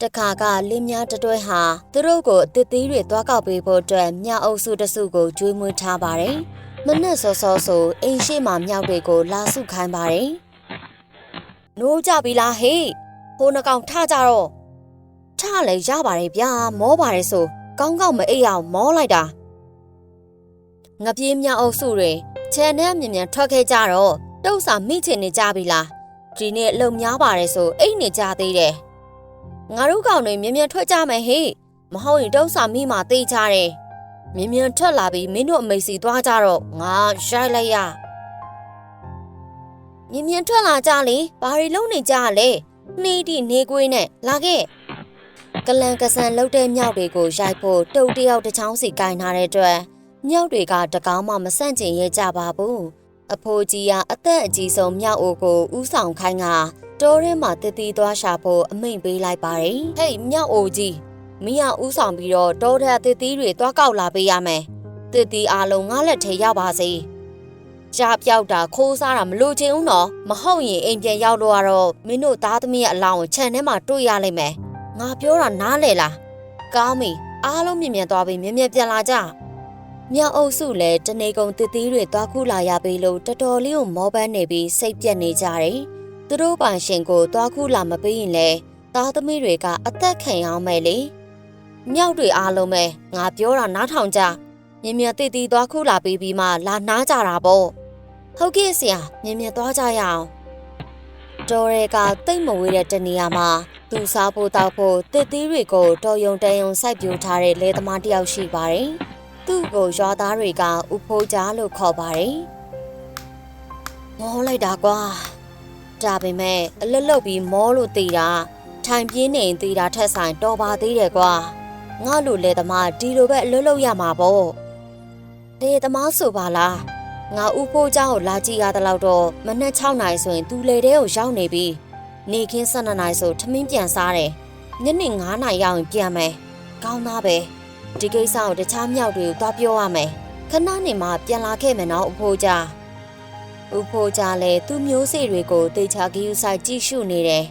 တခါကလင်းများတတွဲဟာသူတို့ကိုအသစ်သီးတွေသွားကောက်ပေးဖို့အတွက်မြောက်အုပ်စုတစုကိုကျွေးမွေးထားပါတယ်။မနက်စောစောဆိုအိမ်ရှိမှမြောက်တွေကိုလာစုခိုင်းပါတယ်။နိုးကြပြီလားဟေး။ဟိုနှကောင်ထကြတော့ထလည်းရပါတယ်ဗျာမောပါတယ်ဆိုကောင်းကောင်းမအိပ်အောင်မောလိုက်တာ။ငပြေးမြောက်အုပ်စုတွေခြံထဲမြင်မြန်ထွက်ခဲ့ကြတော့တုတ်စာမိချင်နေကြပြီလား။ဒီနေ့လုံများပါတယ်ဆိုအိတ်နေကြသေးတယ်။ငါတို့ကောင်တွေမြင်မြန်ထွက်ကြမယ်ဟေ့မဟုတ်ရင်တုံးစာမိမှသိကြတယ်မြင်မြန်ထွက်လာပြီးမင်းတို့အမေစီသွားကြတော့ငါရိုက်လိုက်ရမြင်မြန်ထွက်လာကြလေဘာတွေလုံးနေကြလဲနှီးတိနေကွေးနဲ့လာခဲ့ကလန်ကဆန်လှုပ်တဲ့မြောက်တွေကိုရိုက်ဖို့တုတ်တယောက်တစ်ချောင်းစီကင်ထားတဲ့အတွက်မြောက်တွေကတကောင်းမှမဆန့်ကျင်ရဲကြပါဘူးအဖိုးကြီးကအသက်အကြီးဆုံးမြောက်အိုကိုဥဆောင်ခိုင်းကတောထဲမှာတည်တည်သွားရှာဖို့အမိန့်ပေးလိုက်ပါတယ်။ဟေးမြောက်အိုကြီးမင်းကဥဆောင်ပြီးတော့တောထဲတည်တည်တွေသွားကောက်လာပေးရမယ်။တည်တည်အားလုံးငါလက်ထဲရောက်ပါစေ။ရှားပြောက်တာခိုးစားတာမလို့ချင်ဦးနော်။မဟုတ်ရင်အိမ်ပြန်ရောက်လို့ကတော့မင်းတို့သားသမီးရဲ့အလောင်းကိုခြံထဲမှာတွေ့ရလိမ့်မယ်။ငါပြောတာနားလေလား။ကောင်းပြီအားလုံးမြင်မြန်သွားပြီးမြင်မြန်ပြန်လာကြ။မြောက်အုပ်စုလည်းတနေကုန်တည်တည်တွေသွားခုလာရပြီလို့တော်တော်လေးကိုမောပန်းနေပြီးစိတ်ပြက်နေကြတယ်။သူတို့ပိုင်ရှင်ကိုသွားခုလာမပေးရင်လေသားသမီးတွေကအသက်ခံရအောင်မယ်လေမြောက်တွေအားလုံးပဲငါပြောတာနားထောင်ကြမြင်မြန်တည်တည်သွားခုလာပြီးမှလာနားကြတာပေါ့ဟုတ်ကဲ့ဆရာမြင်မြန်သွားကြရအောင်တော်ရဲကတိတ်မဝေးတဲ့တနေရာမှာသူစားဖို့တောက်ဖို့တည်တည်တွေကိုတော်ယုံတန်ယုံစိုက်ပြိုထားတဲ့လေသမားတယောက်ရှိပါတယ်သူ့ကိုရွာသားတွေကဥဖိုးကြားလို့ခေါ်ပါတယ်မောလိုက်တာကွာဒါပေမဲ့အလွတ်လုတ်ပြီးမောလို့တည်တာထိုင်ပြင်းနေတည်တာထက်ဆိုင်တော်ပါသေးတယ်ကွာငါလိုလေသမားဒီလိုပဲအလွတ်လုတ်ရမှာပေါ့လေသမားဆိုပါလားငါဥဖိုးเจ้าကိုလာကြည့်ရတဲ့လောက်တော့မနက်6နာရီဆိုရင်သူလေထဲကိုရောက်နေပြီနေခင်း12နာရီဆိုထမင်းပြန်စားတယ်ညနေ9နာရီရောက်ရင်ပြန်မယ်ကောင်းသားပဲဒီကိစ္စကိုတခြားမြောက်တွေကိုသွားပြောရမယ်ခဏနေမှပြန်လာခဲ့မယ်နော်ဥဖိုးเจ้าဥဖိုးကြလည်းသူ့မျိုးစေ့တွေကိုတေချာဂီယူဆိုင်ကြည့်ရှုနေတယ်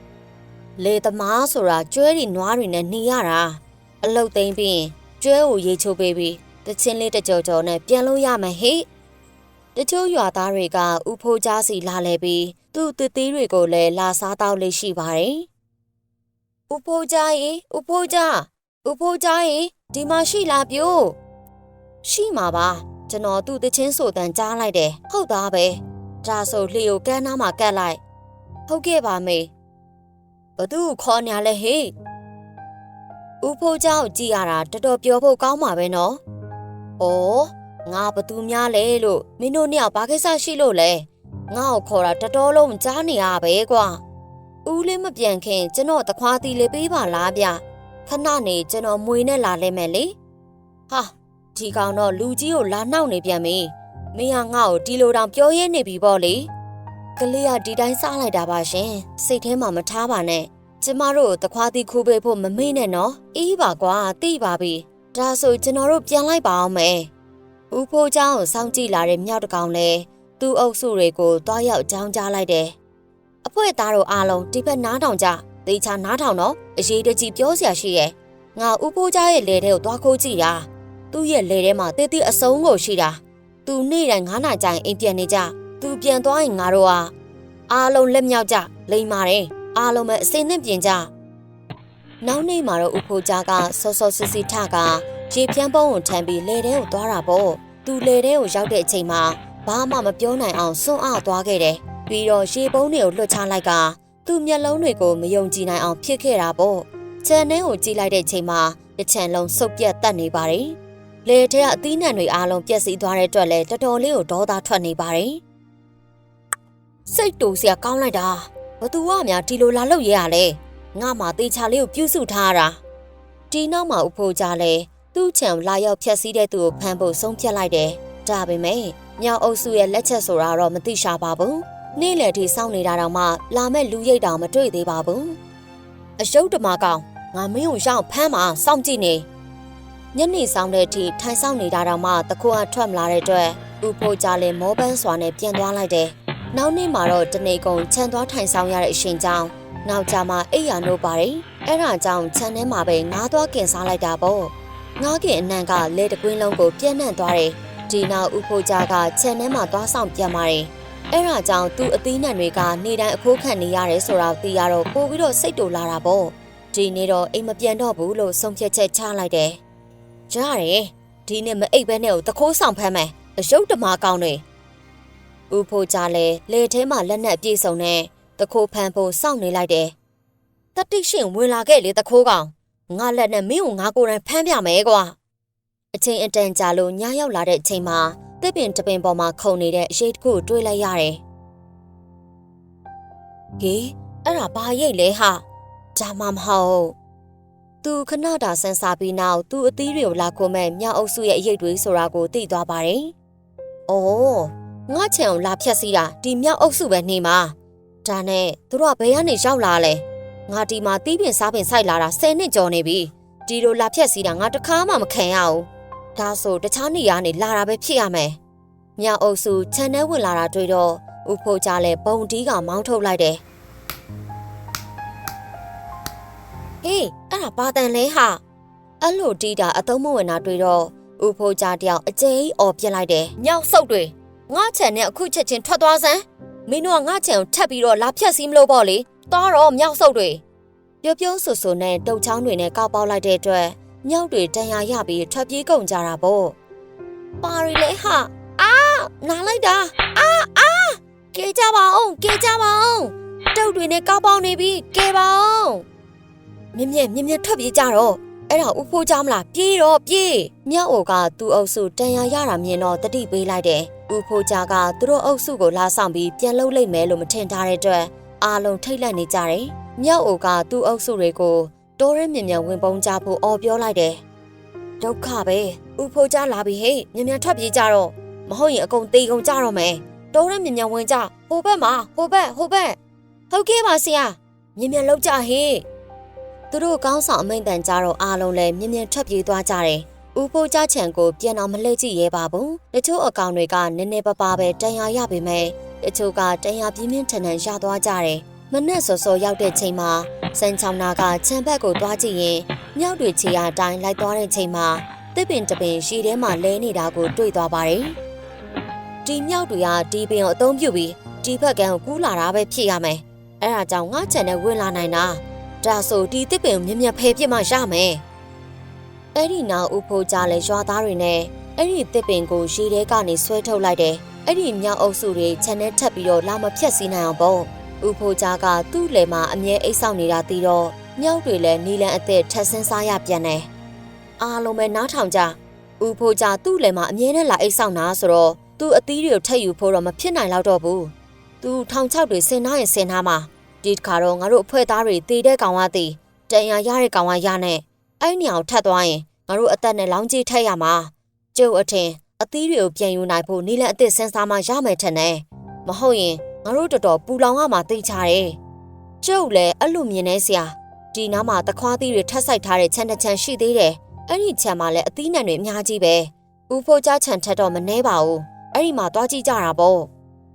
။လေသမားဆိုတာကျွဲတွေနွားတွေနဲ့หนีရတာအလုတ်သိမ်းပြီးကျွဲကိုရေချိုးပေးပြီးတချင်းလေးတကြော်ကြော်နဲ့ပြန်လို့ရမယ်ဟိ။တချို့ရွာသားတွေကဥဖိုးကြစီလာလဲပြီးသူ့တည်သေးတွေကိုလည်းလာစားတော့လေးရှိပါတယ်။ဥဖိုးကြရေဥဖိုးကြရေဒီမှာရှိလားပြို့ရှိမှာပါကျွန်တော်သူ့တချင်းဆိုတန်ကြားလိုက်တယ်ဟုတ်သားပဲဒါဆိုလှေကိုကမ်းနားမှာကတ်လိုက်ဟုတ်ကဲ့ပါမေဘသူ့ခေါ်နေလဲဟေးဦးဖိုးเจ้าကြည့်ရတာတော်တော်ပြောဖို့ကောင်းပါပဲနော်ဩငါဘသူများလဲလို့မင်းတို့နှစ်ယောက်ဘာကိစ္စရှိလို့လဲငါ့ကိုခေါ်တာတော်တော်လုံးကြားနေရပဲကွာဦးလေးမပြန်ခင်ကျွန်တော်တခွားတီလေးပေးပါလားဗျခဏနေကျွန်တော်မွေနဲ့လာလဲမယ်လေဟာဒီကောင်တော့လူကြီးကိုလာနှောက်နေပြန်ပြီမင်းကငါ့ကိုဒီလိုတောင်ပြောရဲနေပြီပေါ့လေကလေးကဒီတိုင်းစားလိုက်တာပါရှင်စိတ်ထဲမှာမထားပါနဲ့ကျမတို့တခွားသီးခူးပေးဖို့မမေ့နဲ့နော်အေးပါကွာသိပါပြီဒါဆိုကျွန်တော်တို့ပြန်လိုက်ပါအောင်မယ်ဦးဖိုးเจ้าကိုစောင့်ကြည့်လာတဲ့မြောက်တကောင်လဲသူ့အုပ်စုတွေကိုတွားရောက်ကြောင်းကြားလိုက်တယ်အဖွဲသားတို့အားလုံးဒီဘက်နားထောင်ကြသေချာနားထောင်တော့အရေးတကြီးပြောစရာရှိရဲ့ငါဦးဖိုးเจ้าရဲ့လေထဲကိုတွားခိုးကြည့်တာသူ့ရဲ့လေထဲမှာတေးသေးအစုံကိုရှိတာသူနေ့တိုင်း9နာရီကျရင်အိမ်ပြန်နေကြသူပြန်သွားရင်ငါတို့အားလုံးလက်မြောက်ကြလိမ်ပါတယ်အားလုံးပဲအစင်းနဲ့ပြင်ကြနောက်နေ့မှာတော့ဥဖိုးကြားကစောစောစစ်စစ်ထကရေဖြန်းပုံးကိုထမ်းပြီးလေထဲကိုသွားတာပေါ့သူလေထဲကိုရောက်တဲ့အချိန်မှာဘာမှမပြောနိုင်အောင်စွန့်အားသွားခဲ့တယ်ပြီးတော့ရေပုံးတွေကိုလွှတ်ချလိုက်ကသူ့မျက်လုံးတွေကိုမယုံကြည်နိုင်အောင်ဖြစ်ခဲ့တာပေါ့ခြံထဲကိုကြည့်လိုက်တဲ့အချိန်မှာတစ်ချံလုံးစုပ်ပြတ်တက်နေပါတယ်လေထဲကအသီးနှံတွေအားလုံးပြက်စီးသွားတဲ့အတွက်လည်းတော်တော်လေးကိုဒေါသထွက်နေပါတယ်စိတ်တူစရာကောင်းလိုက်တာဘသူကများဒီလိုလာလို့ရရလဲငါမှတေချာလေးကိုပြုစုထားတာဒီနောက်မှာဥဖိုးကြလဲသူ့ချံလာရောက်ဖြက်စီးတဲ့သူကိုဖမ်းဖို့ဆုံးဖြတ်လိုက်တယ်ဒါပေမဲ့မြောက်အုပ်စုရဲ့လက်ချက်ဆိုတာတော့မသိရှာပါဘူးနေ့လယ်ထိစောင့်နေတာတောင်မှလာမဲ့လူရိတ်တောင်မတွေ့သေးပါဘူးအယုတ်တမကောင်ငါမင်းကိုရှောင်းဖမ်းမှာစောင့်ကြည့်နေညနေဆောင်တဲ့အထိထိုင်ဆောင်နေတာတောင်မှတခုအထွက်မလာတဲ့အတွက်ဥဖိုးကြလဲမောပန်းစွာနဲ့ပြန်သွားလိုက်တယ်နောက်နေ့မှာတော့တနေကုန်ခြံသွားထိုင်ဆောင်ရတဲ့အရှင်ကြောင့် နောက်ကြမှာအိယာနိုးပါတယ်အဲ့ဒါကြောင့်ခြံထဲမှာပဲငါးသွားကင်စားလိုက်တာပေါ့ငါးကင်အနံ့ကလေတကွင်းလုံးကိုပြန့်နှံ့သွားတယ်ဒီနောက်ဦးဖိုးကြားကခြံထဲမှာသွားဆောင်ပြန်ပါတယ်အဲ့ဒါကြောင့်သူ့အသီးနှံတွေကနေတိုင်းအခိုးခံနေရတယ်ဆိုတော့သိရတော့ပို့ပြီးတော့စိတ်တူလာတာပေါ့ဒီနေ့တော့အိမ်မပြန်တော့ဘူးလို့ဆုံးဖြတ်ချက်ချလိုက်တယ်ကြားတယ်ဒီနေ့မအိပ်ဘဲနဲ့ကိုတခိုးဆောင်ဖမ်းမယ်အယုတ်တမာကောင်းတွေဦးဖိုးကြားလဲလေထဲမှာလက်နက်ပြေဆုံးနဲ့တခိုးဖမ်းဖို့စောင့်နေလိုက်တယ်တတိရှင်ဝင်လာခဲ့လေတခိုးကောင်ငါလက်နဲ့မင်းကိုငါကိုယ်တိုင်ဖမ်းပြမယ်ကွာအချိန်အတန်ကြာလို့ညရောက်လာတဲ့အချိန်မှာတစ်ပင်တစ်ပင်ပေါ်မှာခုန်နေတဲ့အရေးတစ်ခုတွေးလိုက်ရတယ်ဟေးအဲ့ဒါဘာရိတ်လဲဟာဒါမှမဟုတ်သူခဏတာဆန်းစားပြီးနောက်သူ့အသီးတွေကိုလာခုမဲ့မြောက်အုပ်စုရဲ့အရေးတွေဆိုတာကိုသိသွားပါတယ်အိုးငါချံကိုလာဖြတ်စီးတာဒီမြောက်အုပ်စုပဲနေမှာဒါနဲ့သူတို့ကဘယ်ကနေရောက်လာလဲငါဒီမှာတီးပင်စားပင်ဆိုင်လာတာ10နှစ်ကျော်နေပြီဒီလိုလာဖြတ်စီးတာငါတခါမှမခံရဘူးဒါဆိုတခြားနေရာနေလာတာပဲဖြစ်ရမယ်မြောက်အုပ်စုခြံထဲဝင်လာတာတွေ့တော့ဦးဖိုးကြားလဲဘုံတီးကမောင်းထုတ်လိုက်တယ်ဟေးအဲ့ဒါဘာတန်လဲဟာအဲ့လိုတီးတာအသုံးမဝင်တာတွေ့တော့ဦးဖိုးကြားတယောက်အကျဲကြီးអော်ပြစ်လိုက်တယ်မြောက်ဆုပ်တွေငါခြံနဲ့အခုချက်ချင်းထွက်သွားစမ်းမင်းတို့ကငါခြံကိုထပ်ပြီးတော့လာဖြတ်စီးမလို့ပေါ့လေတော်တော့မြောက်ဆုပ်တွေပြောဆူဆူနဲ့တုတ်ချောင်းတွေနဲ့ကောက်ပေါက်လိုက်တဲ့အတွက်မြောက်တွေတန်ရာရပြီးထွက်ပြေးကုန်ကြတာပေါ့ပါရီလေဟာနားလိုက်တာကဲကြပါအောင်တုတ်တွေနဲ့ကောက်ပေါက်နေပြီကဲပါအောင်မြင့်ထွက်ပြေးကြတော့အဲ့ဒါဦးဖိုးကြမလားပြေးမြောက်အိုကသူ့အုပ်စုတန်ရာရတာမြင်တော့တတိပေးလိုက်တယ်ဦးဖိုးကြကသူတို့အုပ်စုကိုလာဆောင်ပြီးပြန်လှုပ်လိုက်မယ်လို့မထင်ထားတဲ့အတွက်အားလုံးထိတ်လန့်နေကြတယ်မြောက်အိုကသူ့အုပ်စုတွေကိုတိုးရဲမြင်ဝင်ပုံးကြဖို့အော်ပြောလိုက်တယ်ဒုက္ခပဲဦးဖိုးကြလာပြီဟေ့မြင်ထွက်ပြေးကြတော့မဟုတ်ရင်အကုန်တေကုန်ကြတော့မယ်တိုးရဲမြင်ဝင်ကြဟိုဘက်မှာဟိုဘက်ဟုတ်ကဲ့ပါဆရာမြင်လောက်ကြဟေ့သူတို့ကောင်းဆောင်အမိန့်တန်ကြတော့အားလုံးလည်းမြင်ထွက်ပြေးသွားကြတယ်ဦးဖိုးကြချံကိုပြန်အောင်မလှည့်ကြည့်ရဲပါဘူးတချို့အကောင်တွေကနည်းနည်းပါးပါးပဲတန်ရာရပေမဲ့တချို့ကတန်ရာပြင်းပြင်းထန်ထန်ရသွားကြတယ်မနဲ့စောရောက်တဲ့ချိန်မှာစန်းချောင်းနာကခြံဘက်ကိုသွားကြည့်ရင်မြောက်တွေချီရအတိုင်းလိုက်သွားတဲ့ချိန်မှာတစ်ပင်တပင်ရှည်ထဲမှာလဲနေတာကိုတွေ့သွားပါတယ်ဒီမြောက်တွေကဒီပင်ကိုအသုံးပြုပြီးဒီဘက်ကန်းကိုကူးလာတာပဲဖြစ်ရမယ်အဲ့ဒါကြောင့်ငါခြံနဲ့ဝင်လာနိုင်တာဒါဆိုဒီတစ်ပင်ကိုမြက်ဖယ်ပြစ်မှရမယ်အဲ့ဒီနောက်ဦးဖိုးကြားလဲရွာသားတွေနဲ့အဲ့ဒီတစ်ပင်ကိုရေထဲကနေဆွဲထုတ်လိုက်တယ်အဲ့ဒီမြောက်အုပ်စုတွေခြံနဲ့ထပ်ပြီးတော့လာမဖြတ်စီးနိုင်အောင်ပေါ့ဦးဖိုးကြားကသူ့လယ်မှာအမြဲအိတ်ဆောင်နေတာသိတော့မြောက်တွေလည်းနီလန်အသက်ထပ်ဆင်းစားရပြန်တယ်အားလုံးပဲနားထောင်ကြဦးဖိုးကြားသူ့လယ်မှာအမြဲတမ်းလာအိတ်ဆောင်တာဆိုတော့သူ့အသီးတွေကိုထပ်ယူဖို့တော့မဖြစ်နိုင်တော့ဘူးသူထောင်ချောက်တွေဆင်ထားရင်ဆင်ထားမှာဒီတစ်ခါတော့ငါတို့အဖွဲသားတွေတည်တဲ့ကောင်ကတည်တန်ရာရတဲ့ကောင်ကရနဲ့အဲ့ညောင်ထပ်သွားရင်ငါတို့အသက်နဲ့လောင်းကြီးထက်ရမှာကျုပ်အထင်အသီးတွေကိုပြန်ယူနိုင်ဖို့နီလန်အသက်ဆင်းစားမှရမယ်ထင်တယ်မဟုတ်ရင်ငါတို့တော်တော်ပူလောင်ရမှာသိချတယ်ကျုပ်လည်းအဲ့လိုမြင်နေစရာဒီနားမှာတခွားသီးတွေထပ်ဆိုင်ထားတဲ့ခြံတစ်ခြံရှိသေးတယ်အဲ့ဒီခြံမှာလည်းအသီးနှံတွေအများကြီးပဲဦးဖိုးကြားခြံထက်တော့မနှဲပါဘူးအဲ့ဒီမှာသွားကြည့်ကြတာပေါ့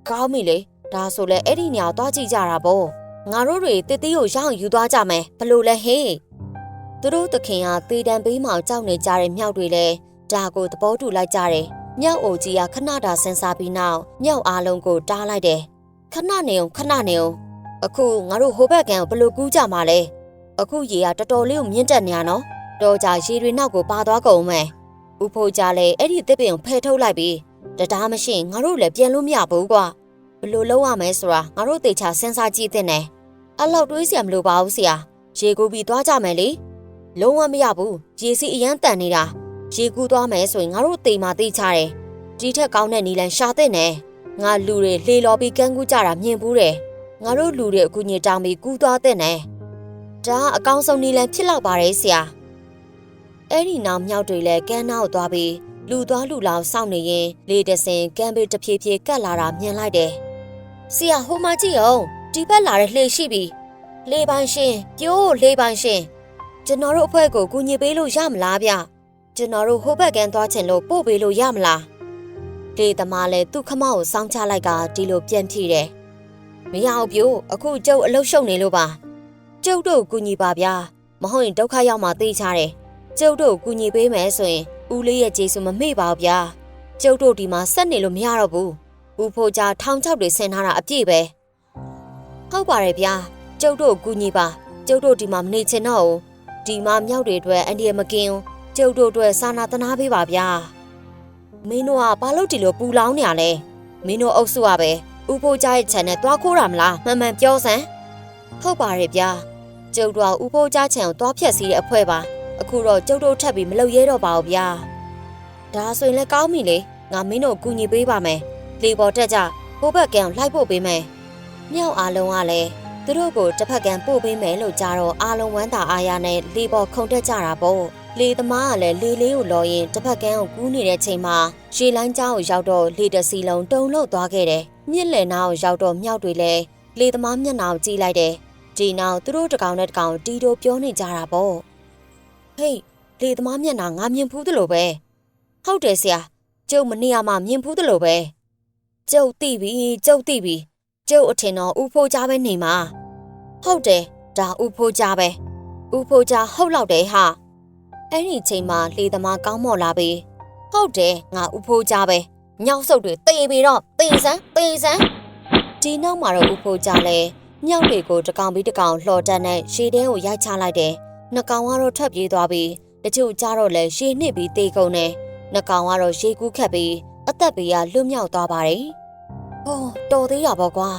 ကောင်းပြီလေဒါဆိုလဲအဲ့ဒီညောင်သွားကြည့်ကြတာပေါ့ငါတို့တွေတစ်တီးကိုရအောင်ယူသွားကြမယ်ဘလို့လဲဟေးသူတို့သခင်ကသေတံပေးမှကြောက်နေကြတဲ့မြောက်တွေလဲဒါကိုသဘောတူလိုက်ကြတယ်မြောက်အိုကြီးကခဏတာဆန်းစားပြီးနောက်မြောက်အားလုံးကိုတားလိုက်တယ်ခဏနေအောင်အခုငါတို့ဟိုဘက်ကန်းကိုဘလို့ကူးကြမှာလဲအခုရေကတော်တော်လေးကိုမြင့်တက်နေရနော်တော်ကြရေတွေနောက်ကိုပါသွားကုန်မယ်ဦးဖိုးကြလဲအဲ့ဒီတစ်ပင်ကိုဖယ်ထုတ်လိုက်ပြီးတရားမရှိငါတို့လည်းပြန်လို့မရဘူးကွာဘလို့လုံးရမယ်ဆိုတာငါတို့တေချာစဉ်းစားကြည့်သင့်တယ်အဲ့လောက်တွေးစရာမလိုပါဘူးဆရာရေကူးပြီးသွားကြမယ်လေလုံးဝမရဘူးရေစီအရန်တန်နေတာရေကူးသွားမယ်ဆိုရင်ငါတို့တေမာတေချတယ်ဒီထက်ကောင်းတဲ့နီလန်ရှာသင့်တယ်ငါလူတွေလှေလော်ပြီးကန်းကူးကြတာမြင်ဘူးတယ်ငါတို့လူတွေအကူညင်တောင်းပြီးကူးသွားသင့်တယ်ဒါအကောင်းဆုံးနီလန်ဖြစ်လောက်ပါတယ်ဆရာအဲ့ဒီနောက်မြောက်တွေလည်းကန်းနာကိုသွားပြီးလူသွားလူလောင်စောင့်နေရင်လေတစင်ကန်းပေးတဖြည်းဖြည်းကတ်လာတာမြင်လိုက်တယ်ဆရာဟိုမှာကြည့်အောင်ဒီဘက်လာတဲ့လှေရှိပြီလေပိုင်ရှင်ပြိုးလေပိုင်ရှင်ကျွန်တော်တို့အဖွဲ့ကိုကူညီပေးလို့ရမလားဗျကျွန်တော်တို့ဟိုဘက်ကန်းသွားချင်လို့ပို့ပေးလို့ရမလားလေသမားလည်းသူ့ခမောက်ကိုစောင်းချလိုက်ကဒီလိုပြန်ဖြေတယ်မရအောင်ပြိုးအခုကျုပ်အလုတ်ရှုံနေလို့ပါ ကျုပ်တို့ကူညီပါဗျာမဟုတ်ရင်ဒုက္ခရောက်မှသိချတယ်ကျုပ်တို့ကူညီပေးမယ်ဆိုရင်ဦးလေးရဲ့ကျေးဇူးမမေ့ပါဘူးဗျာကျုပ်တို့ဒီမှာဆက်နေလို့မရတော့ဘူးဦးဖိုးကြားထောင်ချောက်တွေဆင်ထားတာအပြည့်ပဲဟုတ်ပါတယ်ဗျာကျုပ်တို့ကူညီပါကျုပ်တို့ဒီမှာမနေချင်တော့ဘူးဒီမှာမြောက်တွေအတွက်အန်ဒီရမကင်းကျုပ်တို့အတွက်စာနာတနာပေးပါဗျာမင်းတို့ကဘာလို့ဒီလိုပူလောင်နေရလဲမင်းတို့အုပ်စုကပဲဦးဖိုးကြားရဲ့ခြံနဲ့တွားခိုးတာမလားမှန်မှန်ပြောစမ်းဟုတ်ပါတယ်ဗျာကျုပ်တို့ကဦးဖိုးကြားခြံကိုတွားဖြတ်စီးတဲ့အဖွဲပါအခုတော့ကျုပ်တို့ထပ်ပြီးမလုပ်ရဲတော့ပါဘူးဗျာဒါဆိုရင်လည်းကောင်းပြီလေငါမင်းတို့ကူညီပေးပါမယ်လေပေါ်တက်ကြဟိုဘက်ကံလိုက်ဖို့ပေးမယ်မြောက်အားလုံးကလည်းသူတို့ကိုတစ်ဖက်ကံပို့ပေးမယ်လို့ကြားတော့အားလုံးဝမ်းသာအားရနဲ့လေပေါ်ခုန်တက်ကြတာပေါ့လေသမားကလည်းလေလေးကိုလော်ရင်တစ်ဖက်ကံကိုကူးနေတဲ့ချိန်မှာရေလိုင်းကြားကိုရောက်တော့လေတစီလုံးတုံလို့သွားခဲ့တယ်မြင့်လယ်နာကိုရောက်တော့မြောက်တွေလည်းလေသမားမျက်နှာကိုကြည့်လိုက်တယ်ဒီနောက်သူတို့တကောင်နဲ့တကောင်တီတိုပြောနေကြတာပေါ့ဟေးလေသမားမျက်နှာငါမြင်ဖူးသလိုပဲဟုတ်တယ်ဆရာကျုပ်မနေရမှမြင်ဖူးသလိုပဲကျုပ်သိပြီကျုပ်သိပြီကျုပ်အထင်တော့ဦးဖိုးကြားပဲနေမှာဟုတ်တယ်ဒါဦးဖိုးကြားပဲဦးဖိုးကြားဟုတ်လောက်တယ်ဟာအဲ့ဒီချိန်မှာလေသမားကောင်းမော်လာပြီဟုတ်တယ်ငါဦးဖိုးကြားပဲညောက်ဆုပ်တွေတေးပြီးတော့တေးစမ်းဒီနောက်မှာတော့ဦးဖိုးကြားလဲမြောက်တွေကိုတကောင်ပြီးတကောင်လှော်တက်နဲ့ရေထဲကိုရိုက်ချလိုက်တယ်နှကောင်ကတော့ထွက်ပြေးသွားပြီးတချို့ကြားတော့လဲရေနှစ်ပြီးတေးကုန်တယ်နှကောင်ကတော့ရေကူးခတ်ပြီးအသက်ဘေးကလွတ်မြောက်သွားပါတယ်ဟောတော်သေးတာပေါ့ကွာ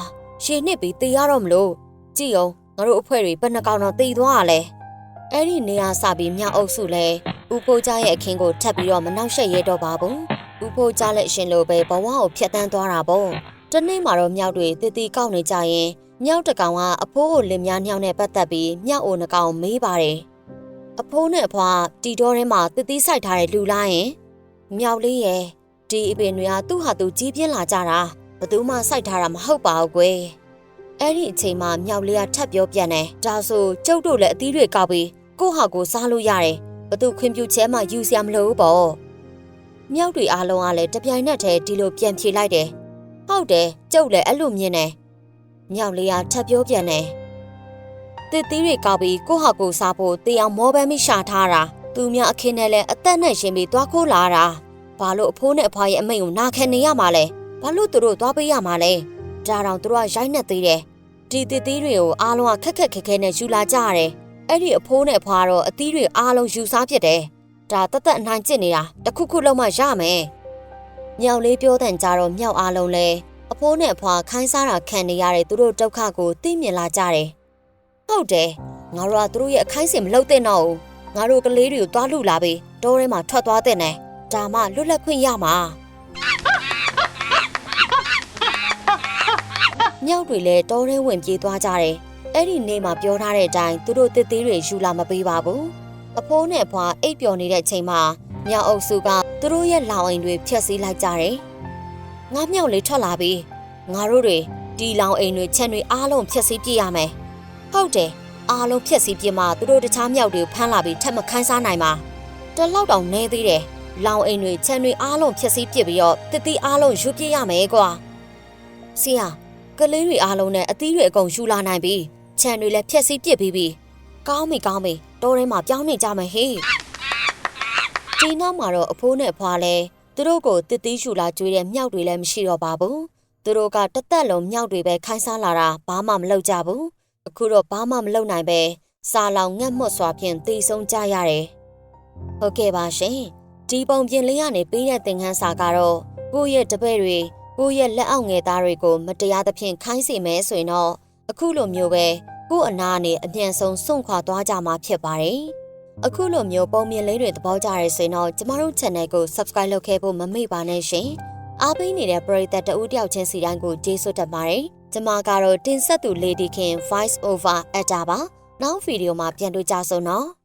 ရေနှစ်ပြီးတေးရတော့မလို့ကြည့်အောင်ငါတို့အဖွဲတွေဘယ်နှကောင်တော့တေးသွားရလဲအဲ့ဒီနေရာစပြီးမြောက်အုပ်စုလဲဦးဖိုးကြားရဲ့အခင်းကိုထပ်ပြီးတော့မနှောက်ယှက်ရဲတော့ပါဘူးဦးဖိုးကြားလက်ရှင်လိုပဲဘဝကိုဖျက်ဆီးသွားတာပေါ့တနေ့မှာတော့မြောက်တွေတီတီကောက်နေကြရင်မြောက်တကောင်ကအဖိုးကိုလင်များညောင်းနဲ့ပတ်သက်ပြီးမြောက်အိုနှကောင်မေးပါတယ်အဖိုးနဲ့အဖွားတီတော်ထဲမှာတီတီဆိုင်ထားတဲ့လူလားရင်မြောက်လေးရဲ့ဒီအပင်တွေကသူ့ဟာသူကြီးပြင်းလာကြတာဘသူမှစိုက်ထားတာမဟုတ်ပါဘူးကွယ်အဲ့ဒီအချိန်မှာမြောက်လေးကထပ်ပြောပြန်တယ်ဒါဆိုကျုပ်တို့လည်းအသီးတွေကောက်ပြီးကိုယ့်ဟာကိုစားလို့ရတယ်ဘသူခွင့်ပြုချက်မှယူစရာမလိုဘူးပေါ့မြောက်တွေအားလုံးကလည်းတပြိုင်နက်တည်းဒီလိုပြန်ဖြေလိုက်တယ်ဟုတ်တယ်ကျုပ်လည်းအဲ့လိုမြင်တယ်မြောက်လေးကထပ်ပြောပြန်တယ်တစ်သီးတွေကောက်ပြီးကိုယ့်ဟာကိုစားဖို့တေးအောင်မောပန်းမိရှာထားတာသူများအခင်းနဲ့လည်းအသက်နဲ့ရှင်ပြီးသွားခိုးလာတာဘာလို့အဖိုးနဲ့အဖွားရဲ့အမိန့်ကိုနာခံနေရမှာလဲဘာလို့သူတို့သွားပေးရမှာလဲဒါတောင်သူတို့ကရိုက်နှက်သေးတယ်ဒီတစ်သီးတွေကိုအားလုံးကခက်ခဲနဲ့ယူလာကြရတယ်အဲ့ဒီအဖိုးနဲ့အဖွားတော့အသီးတွေအားလုံးယူစားဖြစ်တယ်ဒါတသက်အနှံ့ကျစ်နေတာတခုခုလုံးမှရမယ်မြောက်လေးပြောတဲ့ကြတော့မြောက်အားလုံးလဲအဖိုးနဲ့အဖွားခိုင်းစားတာခံနေရတဲ့သူတို့ဒုက္ခကိုသိမြင်လာကြတယ်ဟုတ်တယ်ငါတို့ကသူတို့ရဲ့အခိုင်းစင်မလုပ်သင့်တော့ဘူးငါတို့ကလေးတွေကိုတွားလူလာပြီးတောထဲမှာထွက်သွားတဲ့နဲ့ဒါမှလွတ်လပ်ခွင့်ရမှာမြောက်တွေလည်းတောထဲဝင်ပြေးသွားကြတယ်အဲ့ဒီနေ့မှာပြောထားတဲ့အတိုင်းသူတို့တစ်သေးတွေယူလာမပေးပါဘူးအဖိုးနဲ့အဖွားအိပ်ပျော်နေတဲ့ချိန်မှာမြောက်အုပ်စုကသူတို့ရဲ့လောင်အိမ်တွေဖျက်ဆီးလိုက်ကြတယ်ငါမြောက်လေးထွက်လာပြီးငါတို့တွေဒီလောင်အိမ်တွေခြံတွေအားလုံးဖျက်ဆီးပြစ်ရမယ်ဟုတ်တယ်အားလုံးဖျက်ဆီးပြစ်မှသူတို့တခြားမြောက်တွေဖမ်းလာပြီးထပ်မခိုင်းစားနိုင်ပါတလောက်တောင်နေသေးတယ်လောင်အိမ်တွေခြံတွေအားလုံးဖျက်ဆီးပြစ်ပြီးတော့တစ်သီးအားလုံးယူပြစ်ရမယ်ကွာဆရာကလေးတွေအားလုံးနဲ့အသီးတွေအကုန်ယူလာနိုင်ပြီခြံတွေလည်းဖျက်ဆီးပြစ်ပြီးပြီကောင်းပြီတောထဲမှာပြောင်းနေကြမယ်ဟေးဒီနောက်မှာတော့အဖိုးနဲ့အဖွားလဲသူတို့ကိုတစ်သီးယူလာကျွေးတဲ့မြောက်တွေလည်းမရှိတော့ပါဘူးသူတို့ကတသက်လုံးမြောက်တွေပဲခိုင်းစားလာတာဘာမှမလုပ်ကြဘူးအခုတော့ဘာမှမလုပ်နိုင်ပဲစာလောင်ငတ်မွတ်စွာဖြင့်တည်ဆုံးကြရတယ်ဟုတ်ကဲ့ပါရှင်ဒီပုံပြင်လေးကနေပေးတဲ့သင်ခန်းစာကတော့ကိုယ့်ရဲ့တပည့်တွေကိုယ့်ရဲ့လက်အောက်ငယ်သားတွေကိုမတရားသဖြင့်ခိုင်းစေမယ်ဆိုရင်တော့အခုလိုမျိုးပဲကိုယ့်အနာနဲ့အမြန်ဆုံးစွန့်ခွာသွားကြမှာဖြစ်ပါတယ်အခုလိုမျိုးပုံပြင်လေးတွေသဘောကျရဆိုရင်တော့ကျမတို့ channel ကို subscribe လုပ်ခဲ့ဖို့မမေ့ပါနဲ့ရှင်အားပေးနေတဲ့ပရိသတ်တဦးတယောက်ချင်းစီတိုင်းကိုကျေးဇူးတင်ပါတယ်ကျမကတော့တင်ဆက်သူ Lady King Voice Over Actor ပါနောက်ဗီဒီယိုမှာပြန်တွေ့ကြဆုံးနော်